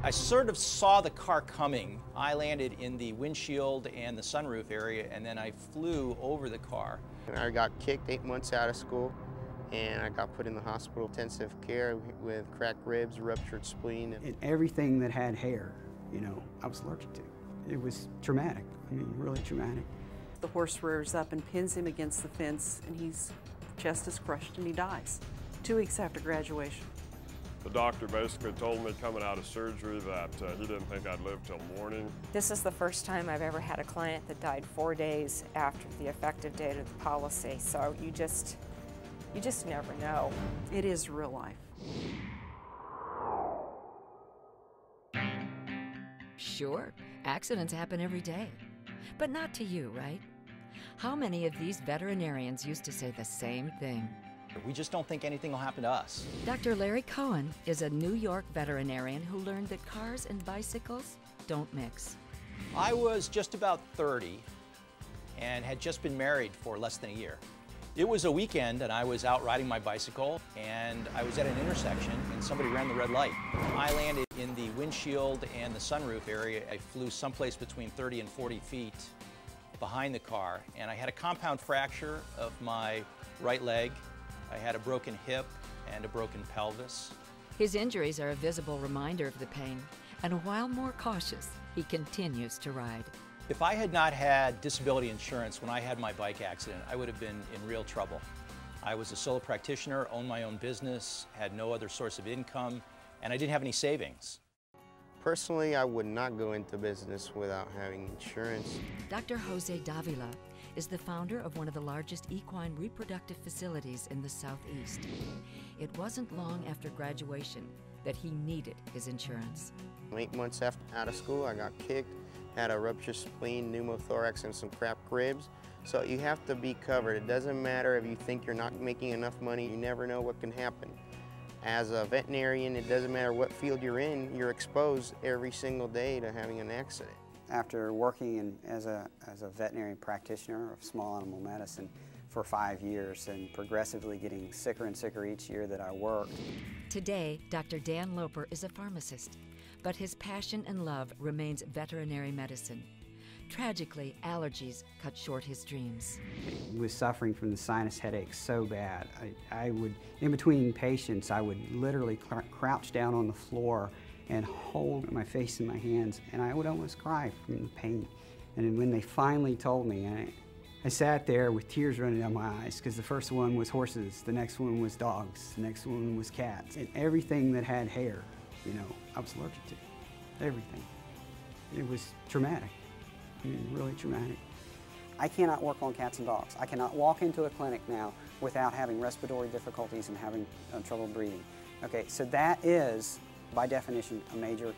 I sort of saw the car coming. I landed in the windshield and the sunroof area, and then I flew over the car. I got kicked 8 months out of school, and I got put in the hospital intensive care with cracked ribs, ruptured spleen. And everything that had hair, you know, I was allergic to. It was traumatic, I mean, really traumatic. The horse rears up and pins him against the fence, and his chest is crushed and he dies 2 weeks after graduation. The doctor basically told me coming out of surgery that he didn't think I'd live till morning. This is the first time I've ever had a client that died 4 days after the effective date of the policy, so you just never know. It is real life. Sure, accidents happen every day, but not to you, right? How many of these veterinarians used to say the same thing? We just don't think anything will happen to us. Dr. Larry Cohen is a New York veterinarian who learned that cars and bicycles don't mix. I was just about 30 and had just been married for less than a year. It was a weekend and I was out riding my bicycle and I was at an intersection and somebody ran the red light. I landed in the windshield and the sunroof area. I flew someplace between 30 and 40 feet behind the car, and I had a compound fracture of my right leg. I had a broken hip and a broken pelvis. His injuries are a visible reminder of the pain, and while more cautious, he continues to ride. If I had not had disability insurance when I had my bike accident, I would have been in real trouble. I was a solo practitioner, owned my own business, had no other source of income, and I didn't have any savings. Personally, I would not go into business without having insurance. Dr. Jose Davila is the founder of one of the largest equine reproductive facilities in the Southeast. It wasn't long after graduation that he needed his insurance. 8 months out of school, I got kicked, had a ruptured spleen, pneumothorax, and some cracked ribs. So you have to be covered. It doesn't matter if you think you're not making enough money, you never know what can happen. As a veterinarian, it doesn't matter what field you're in, you're exposed every single day to having an accident. After working as a veterinary practitioner of small animal medicine for 5 years and progressively getting sicker and sicker each year that I worked. Today, Dr. Dan Loper is a pharmacist, but his passion and love remains veterinary medicine. Tragically, allergies cut short his dreams. I was suffering from the sinus headaches so bad. I would, in between patients, I would literally crouch down on the floor and hold my face in my hands, and I would almost cry from the pain. And when they finally told me, I sat there with tears running down my eyes, because the first one was horses, the next one was dogs, the next one was cats, and everything that had hair, you know, I was allergic to. Everything. It was traumatic. I mean, really traumatic. I cannot work on cats and dogs. I cannot walk into a clinic now without having respiratory difficulties and having trouble breathing. Okay, so that is, by definition, a major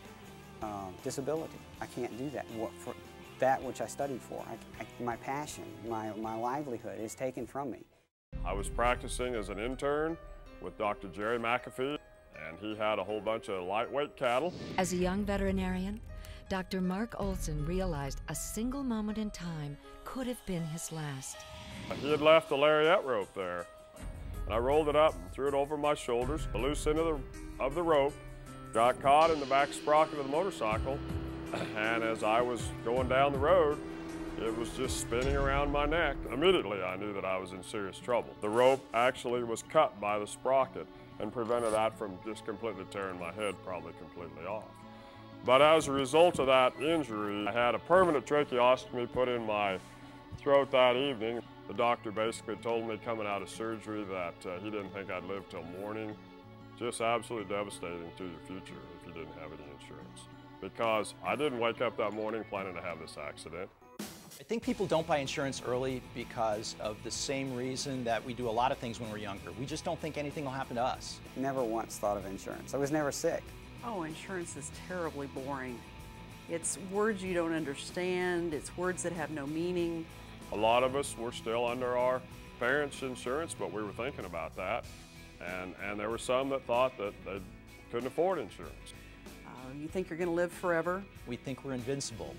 disability. I can't do that. For that which I studied for, my passion, my livelihood is taken from me. I was practicing as an intern with Dr. Jerry McAfee, and he had a whole bunch of lightweight cattle. As a young veterinarian, Dr. Mark Olson realized a single moment in time could have been his last. He had left the lariat rope there, and I rolled it up and threw it over my shoulders. The loose end of the rope got caught in the back sprocket of the motorcycle, and as I was going down the road, it was just spinning around my neck. Immediately, I knew that I was in serious trouble. The rope actually was cut by the sprocket and prevented that from just completely tearing my head probably completely off. But as a result of that injury, I had a permanent tracheostomy put in my throat that evening. The doctor basically told me coming out of surgery that he didn't think I'd live till morning. Just absolutely devastating to your future if you didn't have any insurance. Because I didn't wake up that morning planning to have this accident. I think people don't buy insurance early because of the same reason that we do a lot of things when we're younger. We just don't think anything will happen to us. Never once thought of insurance. I was never sick. Oh, insurance is terribly boring. It's words you don't understand. It's words that have no meaning. A lot of us were still under our parents' insurance, but we were thinking about that. And there were some that thought that they couldn't afford insurance. You think you're going to live forever? We think we're invincible.